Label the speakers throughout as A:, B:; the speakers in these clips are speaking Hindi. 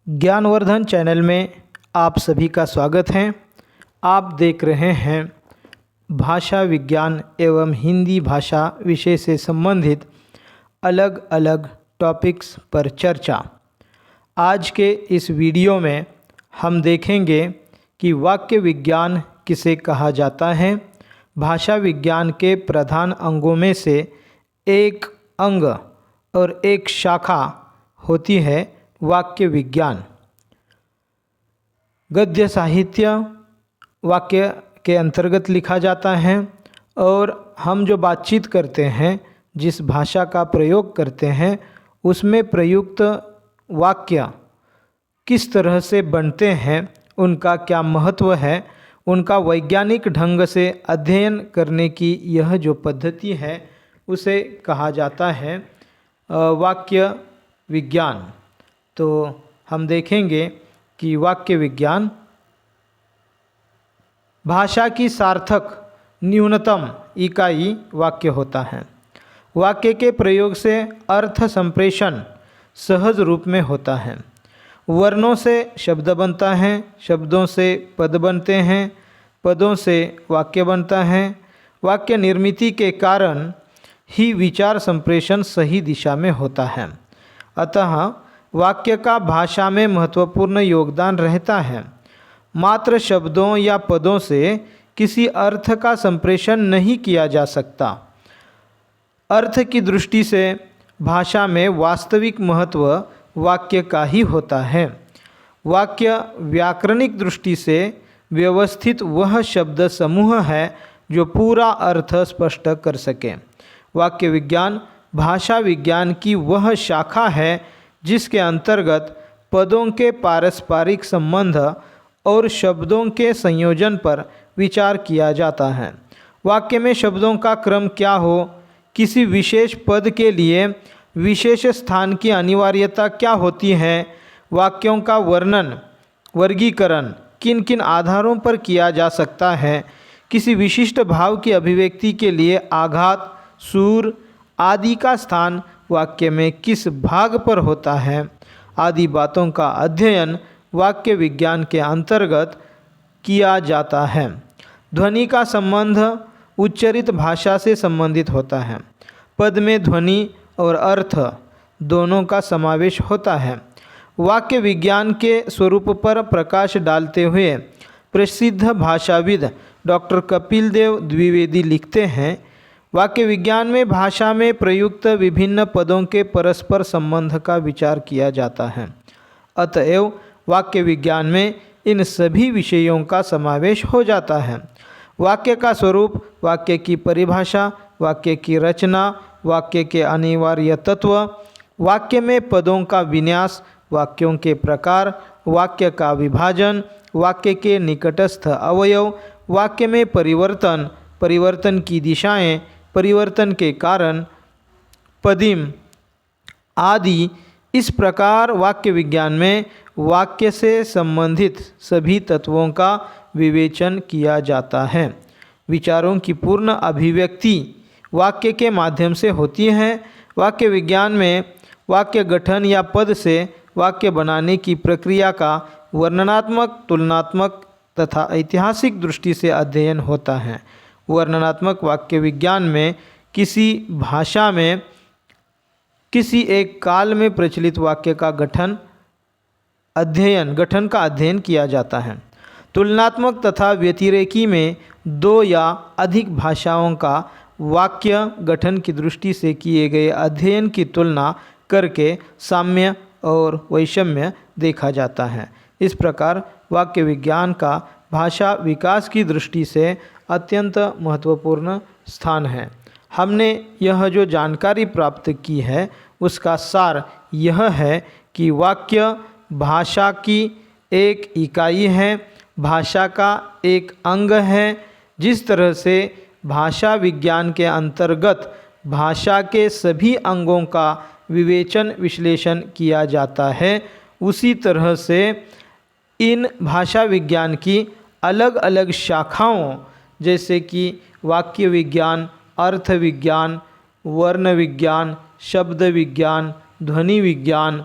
A: ज्ञानवर्धन चैनल में आप सभी का स्वागत है। आप देख रहे हैं भाषा विज्ञान एवं हिंदी भाषा विषय से संबंधित अलग अलग टॉपिक्स पर चर्चा। आज के इस वीडियो में हम देखेंगे कि वाक्य विज्ञान किसे कहा जाता है। भाषा विज्ञान के प्रधान अंगों में से एक अंग और एक शाखा होती है वाक्य विज्ञान। गद्य साहित्य वाक्य के अंतर्गत लिखा जाता है और हम जो बातचीत करते हैं, जिस भाषा का प्रयोग करते हैं, उसमें प्रयुक्त वाक्य किस तरह से बनते हैं, उनका क्या महत्व है, उनका वैज्ञानिक ढंग से अध्ययन करने की यह जो पद्धति है उसे कहा जाता है वाक्य विज्ञान। तो हम देखेंगे कि वाक्य विज्ञान भाषा की सार्थक न्यूनतम इकाई वाक्य होता है। वाक्य के प्रयोग से अर्थ संप्रेषण सहज रूप में होता है। वर्णों से शब्द बनता है, शब्दों से पद बनते हैं, पदों से वाक्य बनता है। वाक्य निर्मिति के कारण ही विचार संप्रेषण सही दिशा में होता है। अतः वाक्य का भाषा में महत्वपूर्ण योगदान रहता है। मात्र शब्दों या पदों से किसी अर्थ का संप्रेषण नहीं किया जा सकता। अर्थ की दृष्टि से भाषा में वास्तविक महत्व वाक्य का ही होता है। वाक्य व्याकरणिक दृष्टि से व्यवस्थित वह शब्द समूह है जो पूरा अर्थ स्पष्ट कर सके। वाक्य विज्ञान भाषा विज्ञान की वह शाखा है जिसके अंतर्गत पदों के पारस्परिक संबंध और शब्दों के संयोजन पर विचार किया जाता है। वाक्य में शब्दों का क्रम क्या हो, किसी विशेष पद के लिए विशेष स्थान की अनिवार्यता क्या होती है, वाक्यों का वर्णन वर्गीकरण किन किन आधारों पर किया जा सकता है, किसी विशिष्ट भाव की अभिव्यक्ति के लिए आघात, सुर आदि का स्थान वाक्य में किस भाग पर होता है, आदि बातों का अध्ययन वाक्य विज्ञान के अंतर्गत किया जाता है। ध्वनि का संबंध उच्चरित भाषा से संबंधित होता है। पद में ध्वनि और अर्थ दोनों का समावेश होता है। वाक्य विज्ञान के स्वरूप पर प्रकाश डालते हुए प्रसिद्ध भाषाविद डॉक्टर कपिल देव द्विवेदी लिखते हैं, वाक्य विज्ञान में भाषा में प्रयुक्त विभिन्न पदों के परस्पर संबंध का विचार किया जाता है। अतएव वाक्य विज्ञान में इन सभी विषयों का समावेश हो जाता है। वाक्य का स्वरूप, वाक्य की परिभाषा, वाक्य की रचना, वाक्य के अनिवार्य तत्व, वाक्य में पदों का विन्यास, वाक्यों के प्रकार, वाक्य का विभाजन, वाक्य के निकटस्थ अवयव, वाक्य में परिवर्तन, परिवर्तन की दिशाएं, परिवर्तन के कारण, पदिम आदि। इस प्रकार वाक्य विज्ञान में वाक्य से संबंधित सभी तत्वों का विवेचन किया जाता है। विचारों की पूर्ण अभिव्यक्ति वाक्य के माध्यम से होती है। वाक्य विज्ञान में वाक्य गठन या पद से वाक्य बनाने की प्रक्रिया का वर्णनात्मक, तुलनात्मक तथा ऐतिहासिक दृष्टि से अध्ययन होता है। वर्णनात्मक वाक्य विज्ञान में किसी भाषा में किसी एक काल में प्रचलित वाक्य का गठन का अध्ययन किया जाता है। तुलनात्मक तथा व्यतिरेकी में दो या अधिक भाषाओं का वाक्य गठन की दृष्टि से किए गए अध्ययन की तुलना करके साम्य और वैषम्य देखा जाता है। इस प्रकार वाक्य विज्ञान का भाषा विकास की दृष्टि से अत्यंत महत्वपूर्ण स्थान है। हमने यह जो जानकारी प्राप्त की है उसका सार यह है कि वाक्य भाषा की एक इकाई है, भाषा का एक अंग है। जिस तरह से भाषा विज्ञान के अंतर्गत भाषा के सभी अंगों का विवेचन विश्लेषण किया जाता है, उसी तरह से इन भाषा विज्ञान की अलग अलग शाखाओं जैसे कि वाक्य विज्ञान, अर्थ विज्ञान, वर्ण विज्ञान, शब्द विज्ञान, ध्वनि विज्ञान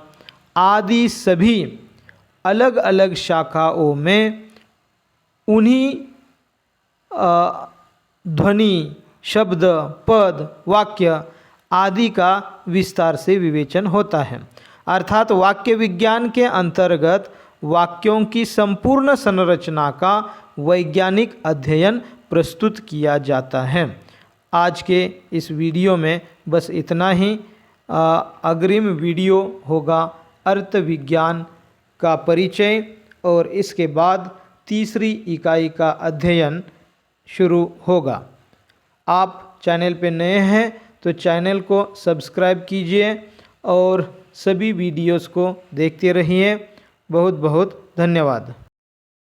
A: आदि सभी अलग अलग शाखाओं में उन्हीं ध्वनि, शब्द, पद, वाक्य आदि का विस्तार से विवेचन होता है। अर्थात वाक्य विज्ञान के अंतर्गत वाक्यों की संपूर्ण संरचना का वैज्ञानिक अध्ययन प्रस्तुत किया जाता है। आज के इस वीडियो में बस इतना ही। अग्रिम वीडियो होगा अर्थ विज्ञान का परिचय और इसके बाद तीसरी इकाई का अध्ययन शुरू होगा। आप चैनल पे नए हैं तो चैनल को सब्सक्राइब कीजिए और सभी वीडियोस को देखते रहिए। बहुत बहुत धन्यवाद।